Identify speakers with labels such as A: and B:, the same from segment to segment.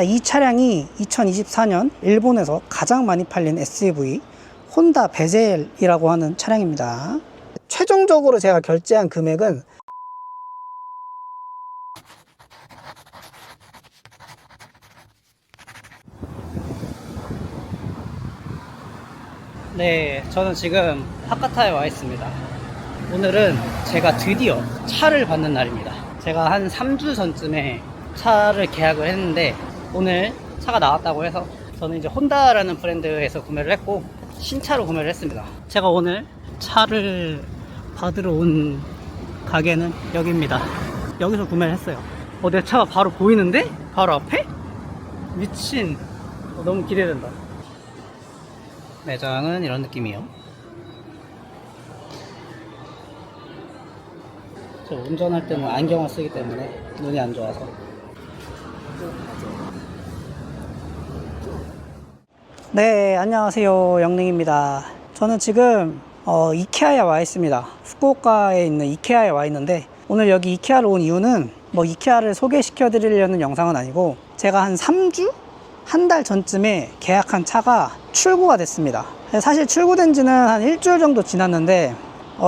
A: 이 차량이 2024년 일본에서 가장 많이 팔린 SUV 혼다 베젤이라고 하는 차량입니다. 최종적으로 제가 결제한 금액은 네, 저는 지금 하카타에 와 있습니다. 오늘은 제가 드디어 차를 받는 날입니다. 제가 한 3주 전쯤에 차를 계약을 했는데 오늘 차가 나왔다고 해서 저는 이제 혼다라는 브랜드에서 구매를 했고 신차로 구매를 했습니다. 제가 오늘 차를 받으러 온 가게는 여기입니다. 여기서 구매를 했어요. 내 차가 바로 보이는데? 바로 앞에? 미친. 너무 기대된다. 매장은 이런 느낌이에요. 저 운전할 때는 안경을 쓰기 때문에 눈이 안 좋아서. 네, 안녕하세요. 영능입니다. 저는 지금 이케아에 와 있습니다. 후쿠오카에 있는 이케아에 와 있는데 오늘 여기 이케아로 온 이유는 이케아를 소개시켜 드리려는 영상은 아니고 제가 한 3주? 한 달 전쯤에 계약한 차가 출고가 됐습니다. 사실 출고된 지는 한 일주일 정도 지났는데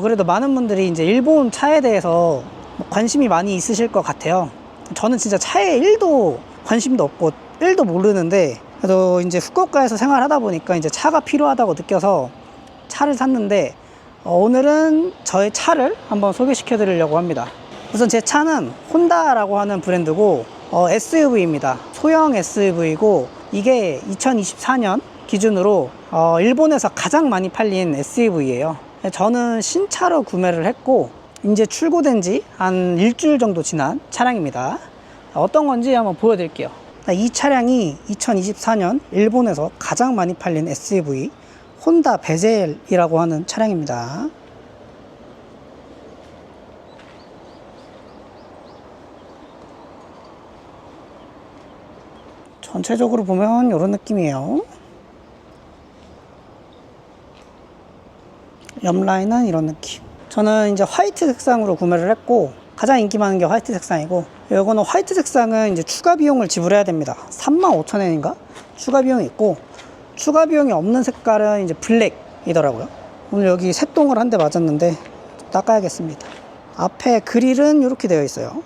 A: 그래도 많은 분들이 이제 일본 차에 대해서 관심이 많이 있으실 것 같아요. 저는 진짜 차에 1도 관심도 없고 1도 모르는데 그래도 이제 후쿠오카에서 생활하다 보니까 이제 차가 필요하다고 느껴서 차를 샀는데 오늘은 저의 차를 한번 소개시켜 드리려고 합니다. 우선 제 차는 혼다라고 하는 브랜드고 SUV입니다. 소형 SUV고 이게 2024년 기준으로 일본에서 가장 많이 팔린 SUV예요. 저는 신차로 구매를 했고 이제 출고된 지 한 일주일 정도 지난 차량입니다. 어떤 건지 한번 보여드릴게요. 이 차량이 2024년 일본에서 가장 많이 팔린 SUV 혼다 베젤이라고 하는 차량입니다. 전체적으로 보면 이런 느낌이에요. 옆라인은 이런 느낌. 저는 이제 화이트 색상으로 구매를 했고 가장 인기 많은 게 화이트 색상이고 이거는 화이트 색상은 이제 추가 비용을 지불해야 됩니다. 35,000엔인가? 추가 비용이 있고 추가 비용이 없는 색깔은 이제 블랙이더라고요. 오늘 여기 새똥을 한 대 맞았는데 닦아야겠습니다. 앞에 그릴은 이렇게 되어 있어요.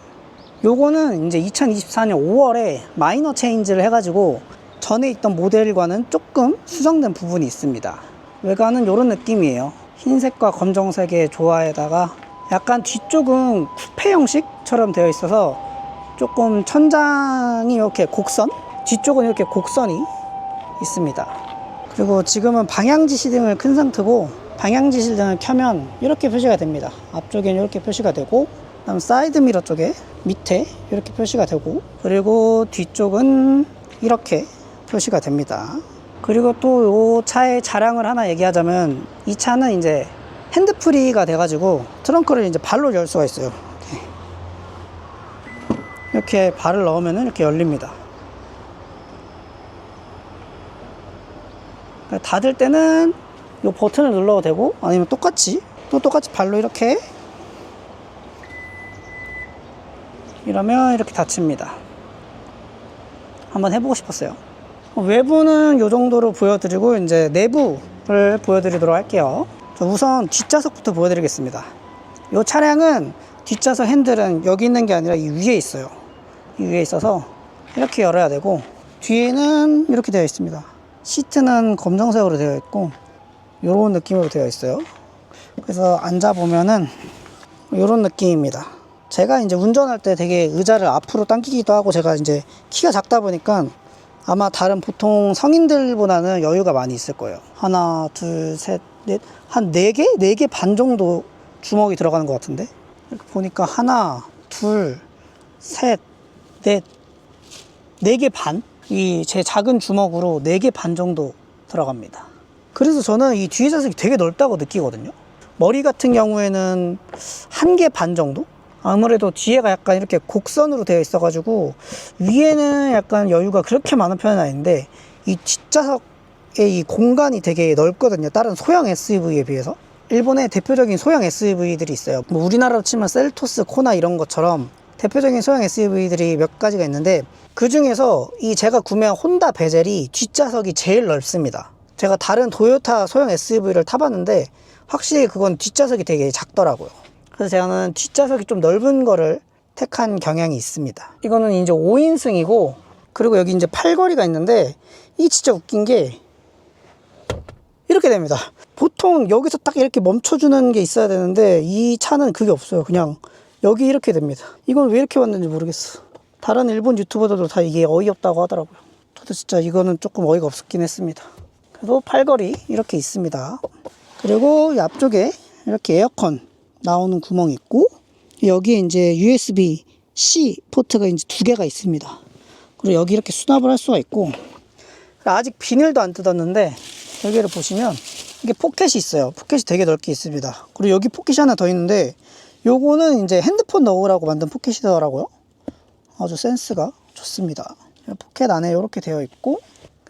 A: 요거는 이제 2024년 5월에 마이너 체인지를 해가지고 전에 있던 모델과는 조금 수정된 부분이 있습니다. 외관은 이런 느낌이에요. 흰색과 검정색의 조화에다가 약간 뒤쪽은 쿠페 형식처럼 되어 있어서 조금 천장이 이렇게 곡선, 뒤쪽은 이렇게 곡선이 있습니다. 그리고 지금은 방향지시등을 큰 상태고 방향지시등을 켜면 이렇게 표시가 됩니다. 앞쪽에는 이렇게 표시가 되고 그다음 사이드 미러 쪽에 밑에 이렇게 표시가 되고 그리고 뒤쪽은 이렇게 표시가 됩니다. 그리고 또 이 차의 자랑을 하나 얘기하자면 이 차는 이제 핸드프리가 돼가지고 트렁크를 이제 발로 열 수가 있어요. 이렇게 발을 넣으면 이렇게 열립니다. 닫을 때는 이 버튼을 눌러도 되고 아니면 똑같이 발로 이렇게 이러면 이렇게 닫힙니다. 한번 해보고 싶었어요. 외부는 이 정도로 보여드리고 이제 내부를 보여드리도록 할게요. 우선 뒷좌석부터 보여드리겠습니다. 이 차량은 뒷좌석 핸들은 여기 있는 게 아니라 이 위에 있어요. 이 위에 있어서 이렇게 열어야 되고 뒤에는 이렇게 되어 있습니다. 시트는 검정색으로 되어 있고 이런 느낌으로 되어 있어요. 그래서 앉아보면은 이런 느낌입니다. 제가 이제 운전할 때 되게 의자를 앞으로 당기기도 하고 제가 이제 키가 작다 보니까 아마 다른 보통 성인들보다는 여유가 많이 있을 거예요. 하나, 둘, 셋, 넷, 한 4개? 4개 반 정도 주먹이 들어가는 것 같은데? 이렇게 보니까 하나, 둘, 셋, 넷, 4개 반? 이 제 작은 주먹으로 4개 반 정도 들어갑니다. 그래서 저는 이 뒤에 좌석이 되게 넓다고 느끼거든요. 머리 같은 경우에는 1개 반 정도? 아무래도 뒤에가 약간 이렇게 곡선으로 되어 있어 가지고 위에는 약간 여유가 그렇게 많은 편은 아닌데 이 뒷좌석의 이 공간이 되게 넓거든요. 다른 소형 SUV에 비해서. 일본의 대표적인 소형 SUV들이 있어요. 우리나라로 치면 셀토스, 코나 이런 것처럼 대표적인 소형 SUV들이 몇 가지가 있는데 그 중에서 이 제가 구매한 혼다 베젤이 뒷좌석이 제일 넓습니다. 제가 다른 도요타 소형 SUV를 타봤는데 확실히 그건 뒷좌석이 되게 작더라고요. 그래서 저는 뒷좌석이 좀 넓은 거를 택한 경향이 있습니다. 이거는 이제 5인승이고, 그리고 여기 이제 팔걸이가 있는데, 이 진짜 웃긴 게 이렇게 됩니다. 보통 여기서 딱 이렇게 멈춰주는 게 있어야 되는데 이 차는 그게 없어요. 그냥 여기 이렇게 됩니다. 이건 왜 이렇게 왔는지 모르겠어. 다른 일본 유튜버들도 다 이게 어이없다고 하더라고요. 저도 진짜 이거는 조금 어이가 없긴 했습니다. 그래도 팔걸이 이렇게 있습니다. 그리고 이 앞쪽에 이렇게 에어컨 나오는 구멍이 있고, 여기에 이제 USB-C 포트가 이제 2개가 있습니다. 그리고 여기 이렇게 수납을 할 수가 있고, 아직 비닐도 안 뜯었는데 여기를 보시면 이게 포켓이 있어요. 포켓이 되게 넓게 있습니다. 그리고 여기 포켓이 하나 더 있는데, 요거는 이제 핸드폰 넣으라고 만든 포켓이더라고요. 아주 센스가 좋습니다. 포켓 안에 이렇게 되어 있고,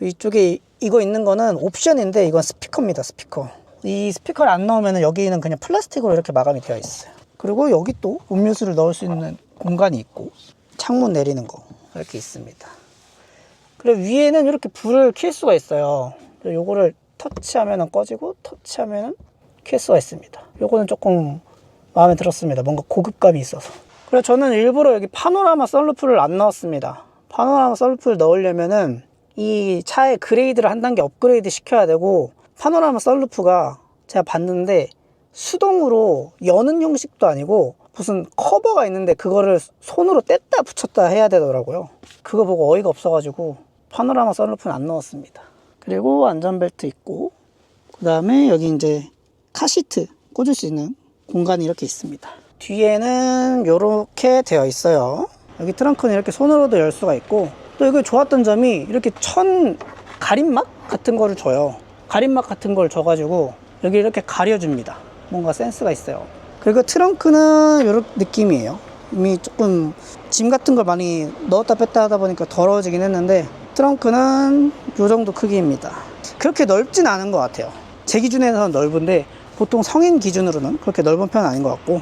A: 이쪽에 이거 있는 거는 옵션인데 이건 스피커입니다. 스피커. 이 스피커를 안 넣으면 여기는 그냥 플라스틱으로 이렇게 마감이 되어 있어요. 그리고 여기 또 음료수를 넣을 수 있는 공간이 있고, 창문 내리는 거 이렇게 있습니다. 그리고 위에는 이렇게 불을 켤 수가 있어요. 요거를 터치하면 꺼지고 터치하면 켤 수가 있습니다. 요거는 조금 마음에 들었습니다. 뭔가 고급감이 있어서. 그래서 저는 일부러 여기 파노라마 썬루프를 안 넣었습니다. 파노라마 썬루프를 넣으려면은 이 차의 그레이드를 한 단계 업그레이드 시켜야 되고, 파노라마 썬루프가 제가 봤는데 수동으로 여는 형식도 아니고 무슨 커버가 있는데 그거를 손으로 뗐다 붙였다 해야 되더라고요. 그거 보고 어이가 없어가지고 파노라마 썬루프는 안 넣었습니다. 그리고 안전벨트 있고, 그 다음에 여기 이제 카시트 꽂을 수 있는 공간이 이렇게 있습니다. 뒤에는 이렇게 되어 있어요. 여기 트렁크는 이렇게 손으로도 열 수가 있고, 또 이거 좋았던 점이 이렇게 천 가림막 같은 거를 줘요. 가림막 같은 걸 줘가지고 여기 이렇게 가려줍니다. 뭔가 센스가 있어요. 그리고 트렁크는 이런 느낌이에요. 이미 조금 짐 같은 걸 많이 넣었다 뺐다 하다 보니까 더러워지긴 했는데, 트렁크는 이 정도 크기입니다. 그렇게 넓진 않은 것 같아요. 제 기준에서는 넓은데 보통 성인 기준으로는 그렇게 넓은 편은 아닌 것 같고,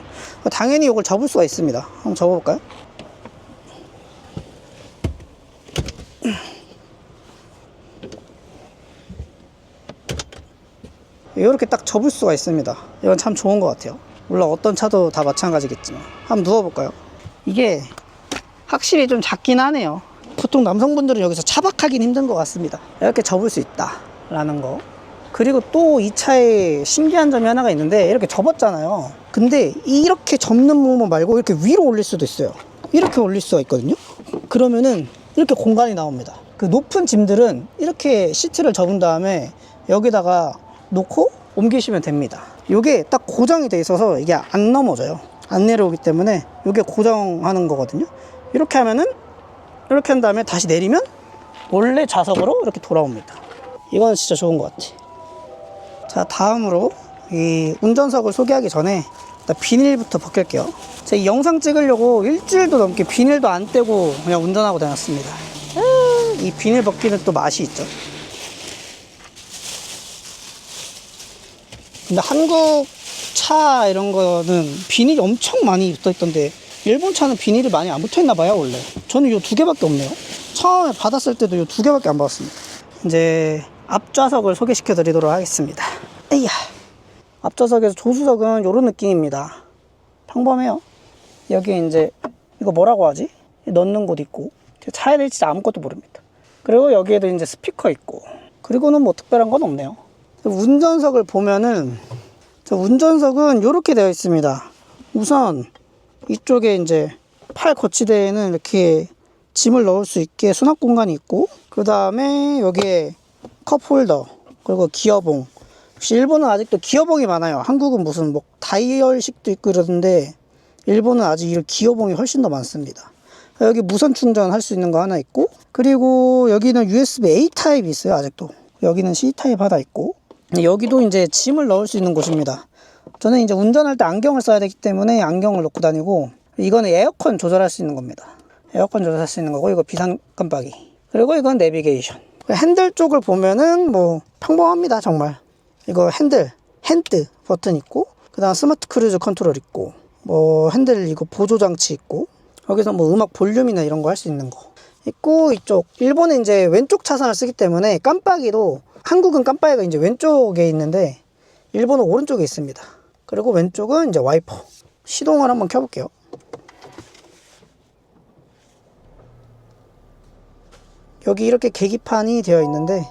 A: 당연히 이걸 접을 수가 있습니다. 한번 접어볼까요? 이렇게 딱 접을 수가 있습니다. 이건 참 좋은 것 같아요. 물론 어떤 차도 다 마찬가지겠지만. 한번 누워볼까요? 이게 확실히 좀 작긴 하네요. 보통 남성분들은 여기서 차박하긴 힘든 것 같습니다. 이렇게 접을 수 있다 라는 거. 그리고 또 이 차에 신기한 점이 하나가 있는데, 이렇게 접었잖아요. 근데 이렇게 접는 부분 말고 이렇게 위로 올릴 수도 있어요. 이렇게 올릴 수가 있거든요. 그러면은 이렇게 공간이 나옵니다. 그 높은 짐들은 이렇게 시트를 접은 다음에 여기다가 놓고 옮기시면 됩니다. 이게 딱 고정이 돼 있어서 이게 안 넘어져요. 안 내려오기 때문에 이게 고정하는 거거든요. 이렇게 하면은, 이렇게 한 다음에 다시 내리면 원래 좌석으로 이렇게 돌아옵니다. 이건 진짜 좋은 것 같아. 자, 다음으로 이 운전석을 소개하기 전에 일단 비닐부터 벗길게요. 제가 이 영상 찍으려고 일주일도 넘게 비닐도 안 떼고 그냥 운전하고 다녔습니다. 이 비닐 벗기는 또 맛이 있죠. 근데 한국 차 이런 거는 비닐이 엄청 많이 붙어 있던데, 일본 차는 비닐이 많이 안 붙어 있나 봐요. 원래 저는 이 2개밖에 없네요. 처음에 받았을 때도 이 2개밖에 안 받았습니다. 이제 앞좌석을 소개시켜 드리도록 하겠습니다. 에이야. 앞좌석에서 조수석은 이런 느낌입니다. 평범해요. 여기 이제 이거 뭐라고 하지? 넣는 곳 있고, 차에 대해 진짜 아무것도 모릅니다. 그리고 여기에도 이제 스피커 있고, 그리고는 뭐 특별한 건 없네요. 운전석을 보면은, 운전석은 이렇게 되어 있습니다. 우선 이쪽에 이제 팔 거치대에는 이렇게 짐을 넣을 수 있게 수납 공간이 있고, 그 다음에 여기에 컵홀더, 그리고 기어봉. 역시 일본은 아직도 기어봉이 많아요. 한국은 무슨 뭐 다이얼식도 있고 이러던데, 일본은 아직 이 기어봉이 훨씬 더 많습니다. 여기 무선 충전할 수 있는 거 하나 있고, 그리고 여기는 USB-A 타입이 있어요. 아직도. 여기는 C 타입 하나 있고, 여기도 이제 짐을 넣을 수 있는 곳입니다. 저는 이제 운전할 때 안경을 써야 되기 때문에 안경을 넣고 다니고, 이거는 에어컨 조절할 수 있는 겁니다. 에어컨 조절할 수 있는 거고, 이거 비상 깜빡이. 그리고 이건 내비게이션. 핸들 쪽을 보면은 뭐 평범합니다. 정말. 이거 핸드 버튼 있고, 그 다음 스마트 크루즈 컨트롤 있고, 뭐 핸들 이거 보조 장치 있고, 여기서 뭐 음악 볼륨이나 이런 거 할 수 있는 거. 있고, 이쪽 일본은 이제 왼쪽 차선을 쓰기 때문에 깜빡이도, 한국은 깜빡이가 이제 왼쪽에 있는데 일본은 오른쪽에 있습니다. 그리고 왼쪽은 이제 와이퍼. 시동을 한번 켜볼게요. 여기 이렇게 계기판이 되어 있는데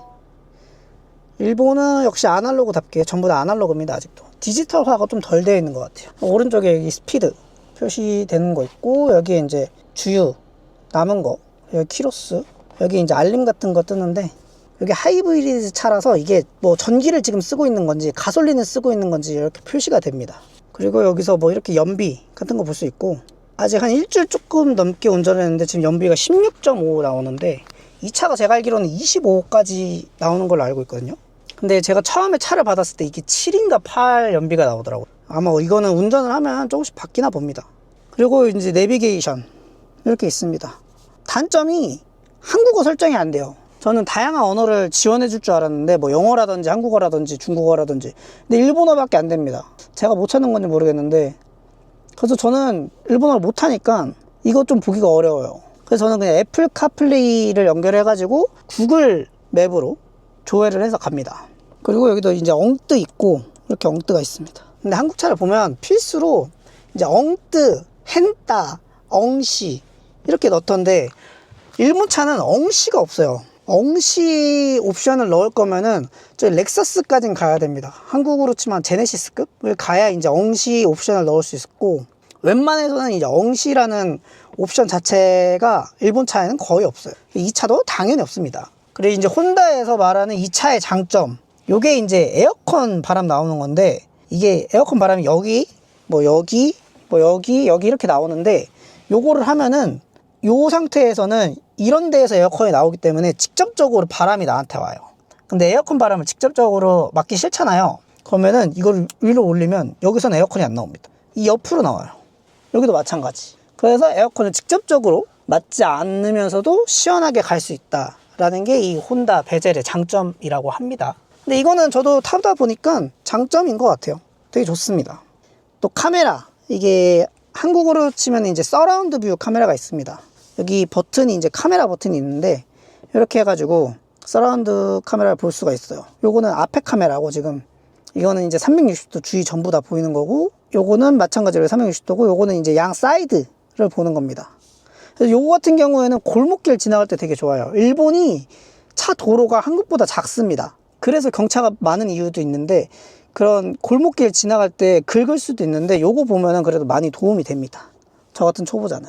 A: 일본은 역시 아날로그답게 전부 다 아날로그입니다. 아직도 디지털화가 좀 덜 되어 있는 것 같아요. 오른쪽에 여기 스피드 표시되는 거 있고, 여기에 이제 주유 남은 거, 여기 키로수, 여기 이제 알림 같은 거 뜨는데, 여기 하이브리드 차라서 이게 뭐 전기를 지금 쓰고 있는 건지 가솔린을 쓰고 있는 건지 이렇게 표시가 됩니다. 그리고 여기서 뭐 이렇게 연비 같은 거 볼 수 있고, 아직 한 일주일 조금 넘게 운전을 했는데 지금 연비가 16.5 나오는데, 이 차가 제가 알기로는 25까지 나오는 걸로 알고 있거든요. 근데 제가 처음에 차를 받았을 때 이게 7인가 8 연비가 나오더라고요. 아마 이거는 운전을 하면 조금씩 바뀌나 봅니다. 그리고 이제 내비게이션 이렇게 있습니다. 단점이 한국어 설정이 안 돼요. 저는 다양한 언어를 지원해 줄 줄 알았는데, 뭐 영어라든지 한국어라든지 중국어라든지, 근데 일본어밖에 안 됩니다. 제가 못 찾는 건지 모르겠는데, 그래서 저는 일본어를 못 하니까 이거 좀 보기가 어려워요. 그래서 저는 그냥 애플 카플레이를 연결해 가지고 구글 맵으로 조회를 해서 갑니다. 그리고 여기도 이제 엉뜨 있고, 이렇게 엉뜨가 있습니다. 근데 한국 차를 보면 필수로 이제 엉뜨, 헨따, 엉시 이렇게 넣던데, 일본 차는 엉시가 없어요. 엉시 옵션을 넣을 거면은 저희 렉서스까지는 가야 됩니다. 한국으로 치면 제네시스급을 가야 이제 엉시 옵션을 넣을 수 있고, 웬만해서는 이제 엉시라는 옵션 자체가 일본 차에는 거의 없어요. 이 차도 당연히 없습니다. 그리고 이제 혼다에서 말하는 이 차의 장점, 요게 이제 에어컨 바람 나오는 건데, 이게 에어컨 바람이 여기 여기 이렇게 나오는데, 요거를 하면은 요 상태에서는 이런 데에서 에어컨이 나오기 때문에 직접적으로 바람이 나한테 와요. 근데 에어컨 바람을 직접적으로 맞기 싫잖아요. 그러면은 이걸 위로 올리면 여기서는 에어컨이 안 나옵니다. 이 옆으로 나와요. 여기도 마찬가지. 그래서 에어컨을 직접적으로 맞지 않으면서도 시원하게 갈 수 있다라는 게 이 혼다 베젤의 장점이라고 합니다. 근데 이거는 저도 타다 보니까 장점인 것 같아요. 되게 좋습니다. 또 카메라, 이게 한국어로 치면 이제 서라운드 뷰 카메라가 있습니다. 여기 버튼이 이제 카메라 버튼이 있는데, 이렇게 해가지고 서라운드 카메라를 볼 수가 있어요. 요거는 앞에 카메라고, 지금 이거는 이제 360도 주위 전부 다 보이는 거고, 요거는 마찬가지로 360도고, 요거는 이제 양 사이드를 보는 겁니다. 그래서 요거 같은 경우에는 골목길 지나갈 때 되게 좋아요. 일본이 차 도로가 한국보다 작습니다. 그래서 경차가 많은 이유도 있는데, 그런 골목길 지나갈 때 긁을 수도 있는데, 요거 보면은 그래도 많이 도움이 됩니다. 저 같은 초보자는.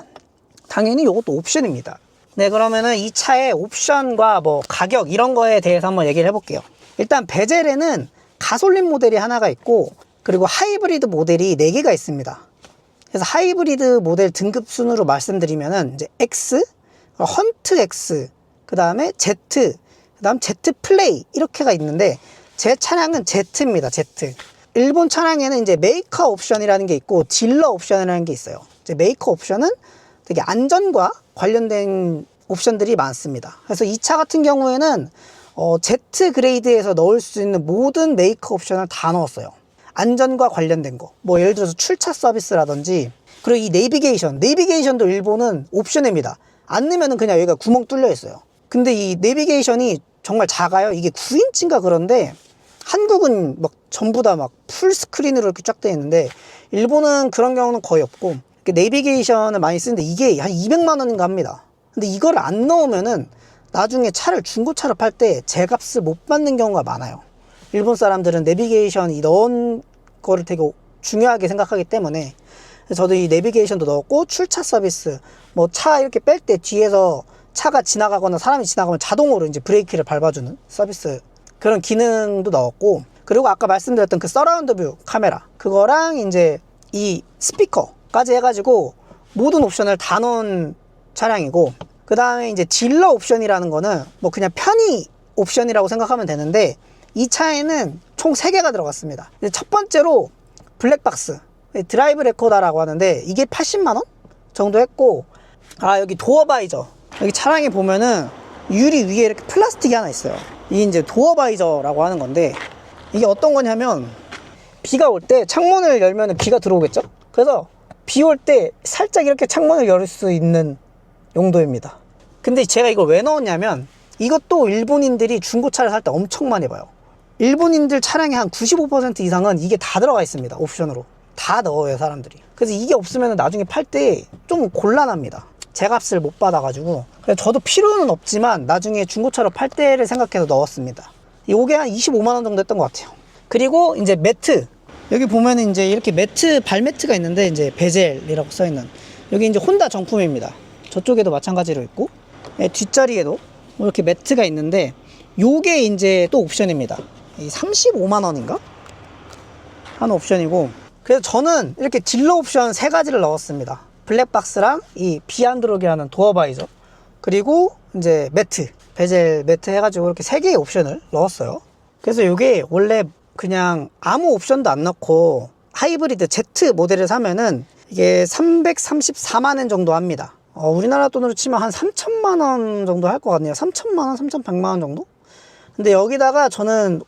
A: 당연히 요것도 옵션입니다. 네, 그러면은 이 차의 옵션과 뭐 가격 이런 거에 대해서 한번 얘기를 해볼게요. 일단 베젤에는 가솔린 모델이 하나가 있고, 그리고 하이브리드 모델이 4개가 있습니다. 그래서 하이브리드 모델 등급 순으로 말씀드리면은 이제 X, 헌트 X, 그 다음에 Z, 그 다음 Z 플레이 이렇게가 있는데, 제 차량은 Z입니다. Z. 일본 차량에는 이제 메이커 옵션이라는 게 있고 딜러 옵션이라는 게 있어요. 이제 메이커 옵션은 되게 안전과 관련된 옵션들이 많습니다. 그래서 이 차 같은 경우에는 Z 그레이드에서 넣을 수 있는 모든 메이커 옵션을 다 넣었어요. 안전과 관련된 거, 뭐 예를 들어서 출차 서비스라든지, 그리고 이 내비게이션도 일본은 옵션입니다. 안 넣으면 그냥 여기가 구멍 뚫려 있어요. 근데 이 내비게이션이 정말 작아요. 이게 9인치인가 그런데, 한국은 막 전부 다 막 풀스크린으로 이렇게 쫙 되어 있는데, 일본은 그런 경우는 거의 없고, 내비게이션을 많이 쓰는데 이게 한 200만 원인가 합니다. 근데 이걸 안 넣으면은 나중에 차를 중고차를 팔 때 제값을 못 받는 경우가 많아요. 일본 사람들은 내비게이션 넣은 거를 되게 중요하게 생각하기 때문에, 저도 이 내비게이션도 넣었고, 출차 서비스, 뭐 차 이렇게 뺄 때 뒤에서 차가 지나가거나 사람이 지나가면 자동으로 이제 브레이크를 밟아주는 서비스, 그런 기능도 넣었고, 그리고 아까 말씀드렸던 그 서라운드 뷰 카메라, 그거랑 이제 이 스피커까지 해가지고 모든 옵션을 다 넣은 차량이고, 그 다음에 이제 딜러 옵션이라는 거는 뭐 그냥 편의 옵션이라고 생각하면 되는데, 이 차에는 총 3개가 들어갔습니다. 첫 번째로 블랙박스, 드라이브 레코더라고 하는데, 이게 80만 원 정도 했고, 여기 도어 바이저, 여기 차량에 보면은 유리 위에 이렇게 플라스틱이 하나 있어요. 이게 이제 도어 바이저라고 하는 건데, 이게 어떤 거냐면, 비가 올 때 창문을 열면 비가 들어오겠죠? 그래서 비 올 때 살짝 이렇게 창문을 열 수 있는 용도입니다. 근데 제가 이걸 왜 넣었냐면 이것도 일본인들이 중고차를 살 때 엄청 많이 봐요. 일본인들 차량의 한 95% 이상은 이게 다 들어가 있습니다. 옵션으로 다 넣어요 사람들이. 그래서 이게 없으면 나중에 팔 때 좀 곤란합니다. 제값을 못 받아가지고. 그래서 저도 필요는 없지만 나중에 중고차로 팔 때를 생각해서 넣었습니다. 요게 한 25만원 정도 했던 것 같아요. 그리고 이제 매트, 여기 보면은 이제 이렇게 매트, 발 매트가 있는데 이제 베젤이라고 써있는, 여기 이제 혼다 정품입니다. 저쪽에도 마찬가지로 있고, 뒷자리에도 이렇게 매트가 있는데 요게 이제 또 옵션입니다. 35만원인가? 한 옵션이고, 그래서 저는 이렇게 딜러 옵션 3가지를 넣었습니다. 블랙박스랑 이 비안드록이라는 도어바이저, 그리고 이제 매트, 베젤 매트 해가지고 이렇게 3개의 옵션을 넣었어요. 그래서 이게 원래 그냥 아무 옵션도 안 넣고 하이브리드 Z 모델을 사면은 이게 334만원 정도 합니다. 우리나라 돈으로 치면 한 3천만원 정도 할 것 같네요. 3천만원, 3,100만원 정도? 근데 여기다가 저는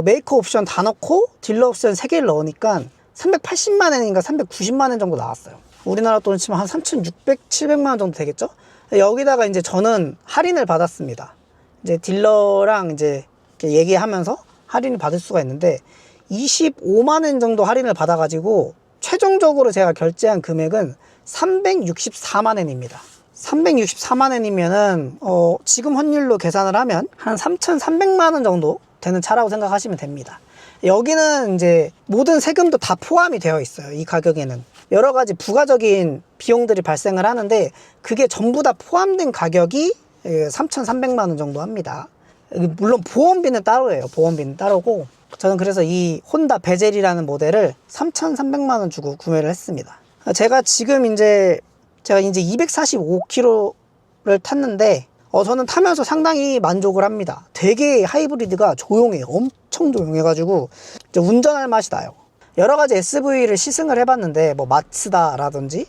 A: 메이커 옵션 다 넣고 딜러 옵션 3개를 넣으니까 380만원인가 390만원 정도 나왔어요. 우리나라 돈으로 치면 한 3,600, 700만원 정도 되겠죠? 여기다가 이제 저는 할인을 받았습니다. 이제 딜러랑 이제 이렇게 얘기하면서 할인을 받을 수가 있는데 25만원 정도 할인을 받아가지고 최종적으로 제가 결제한 금액은 364만원입니다. 364만원이면은 지금 환율로 계산을 하면 한 3,300만원 정도 되는 차라고 생각하시면 됩니다. 여기는 이제 모든 세금도 다 포함이 되어 있어요. 이 가격에는 여러 가지 부가적인 비용들이 발생을 하는데 그게 전부 다 포함된 가격이 3,300만원 정도 합니다. 물론 보험비는 따로예요. 보험비는 따로고, 저는 그래서 이 혼다 베젤이라는 모델을 3,300만원 주고 구매를 했습니다. 제가 지금 이제 245km를 탔는데 저는 타면서 상당히 만족을 합니다. 되게 하이브리드가 조용해요. 엄청 조용해가지고 운전할 맛이 나요. 여러 가지 SUV를 시승을 해봤는데 뭐 마츠다라든지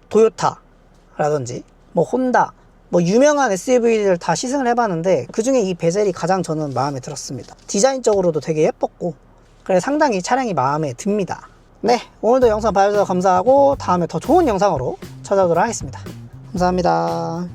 A: 도요타라든지 뭐 혼다, 뭐 유명한 SUV를 다 시승을 해봤는데 그 중에 이 베젤이 가장 저는 마음에 들었습니다. 디자인적으로도 되게 예뻤고, 그래서 상당히 차량이 마음에 듭니다. 네, 오늘도 영상 봐주셔서 감사하고 다음에 더 좋은 영상으로 찾아오도록 하겠습니다. 감사합니다.